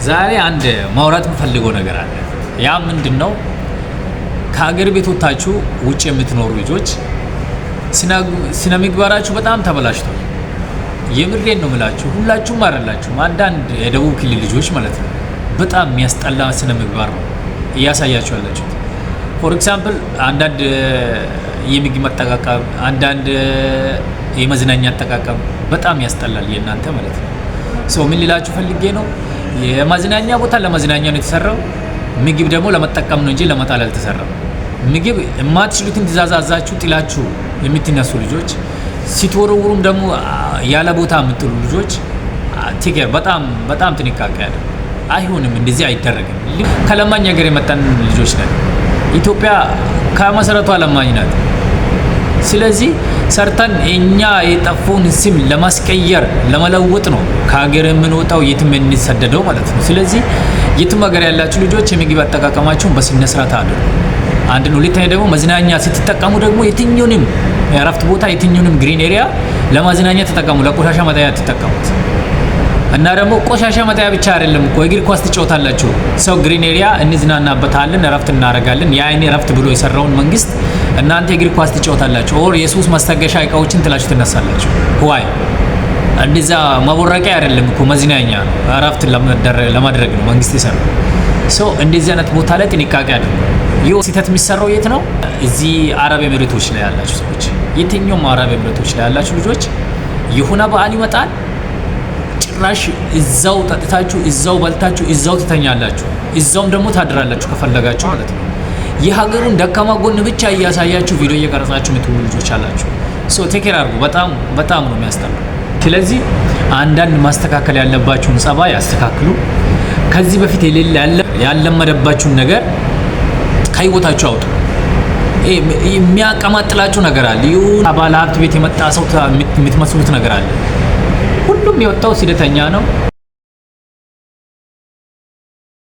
ዛሬ አንድ ማውራት የምፈልገው ነገር አለ። ያ ምንድነው? ከሀገር ቤት ወጣችሁ ውጭ የምትኖሩ ልጆች ስነ ምግባራችሁ በጣም ተበላሽቷል። የምሬን ነው የምላችሁ። ሁላችሁም አይደላችሁም፣ አንዳንድ የደቡብ ክልል ልጆች ማለት ነው። በጣም የሚያስጠላ ስነ ምግባር ነው እያሳያችሁ ያላችሁት። ፎር ኤግዛምፕል አንዳንድ የምግብ አጠቃቀም፣ አንዳንድ የመዝናኛ አጠቃቀም በጣም ያስጠላል የእናንተ ማለት ነው። ምን ሊላችሁ ፈልጌ ነው፣ የመዝናኛ ቦታ ለመዝናኛ ነው የተሰራው። ምግብ ደግሞ ለመጠቀም ነው እንጂ ለመጣል አልተሰራም። ምግብ የማትችሉትን ትእዛዝ አዛችሁ ጥላችሁ የምትነሱ ልጆች፣ ሲተወረውሩም ደግሞ ያለ ቦታ የምትሉ ልጆች ቲኬር በጣም ጥንቃቄ ያለ አይሆንም። እንደዚህ አይደረግም። ከለማኝ ሀገር የመጣን ልጆች ነን። ኢትዮጵያ ከመሰረቷ ለማኝ ናት። ስለዚህ ሰርተን እኛ የጠፋውን ስም ለማስቀየር ለመለወጥ ነው ከሀገር የምንወጣው የትም የምንሰደደው ማለት ነው። ስለዚህ የትም ሀገር ያላችሁ ልጆች የምግብ አጠቃቀማችሁን በስነ ስርዓት አድርጉ። አንድ ነው። ሁለተኛ ደግሞ መዝናኛ ስትጠቀሙ ደግሞ የትኛውንም የእረፍት ቦታ የትኛውንም ግሪን ኤሪያ ለማዝናኛ ተጠቀሙ፣ ለቆሻሻ መጣያ ተጠቀሙት። እና ደግሞ ቆሻሻ መጣያ ብቻ አይደለም እኮ እግር ኳስ ትጫወታላችሁ። ሰው ግሪን ኤሪያ እንዝናናበታለን፣ እረፍት እናደርጋለን። የአይኔ እረፍት ብሎ የሰራውን መንግስት እናንተ እግር ኳስ ትጫወታላችሁ። ኦር የሱስ ማስታገሻ እቃዎችን ትላችሁ ትነሳላችሁ። ዋይ እንደዛ ማቦረቂያ አይደለም እኮ መዝናኛ ነው፣ እረፍት ለማድረግ ነው መንግስት የሰራው። እንደዚህ አይነት ቦታ ላይ ጥንቃቄ አድርጉ። ይሄ ስህተት የሚሰራው የት ነው? እዚህ አረብ ኤሚሬቶች ላይ ያላችሁ ሰዎች፣ የትኛውም አረብ ኤሚሬቶች ላይ ያላችሁ ልጆች የሆነ በዓል ይመጣል፣ ጭራሽ እዛው ጠጥታችሁ እዛው በልታችሁ እዛው ትተኛላችሁ፣ እዛውም ደግሞ ታድራላችሁ ከፈለጋችሁ ማለት ነው። የሀገሩን ደካማ ጎን ብቻ እያሳያችሁ ቪዲዮ እየቀረጻችሁ የምትውሉ ልጆች አላችሁ። ቴኬር አድርጉ። በጣም ነው የሚያስጠላው። ስለዚህ አንዳንድ ማስተካከል ያለባችሁን ጸባይ ያስተካክሉ። ከዚህ በፊት ያለመደባችሁን ነገር ከህይወታችሁ አውጡ። የሚያቀማጥላችሁ ነገር አለ። ይሁን ባለ ሀብት ቤት የመጣ ሰው የምትመስሉት ነገር አለ። ሁሉም የወጣው ስደተኛ ነው።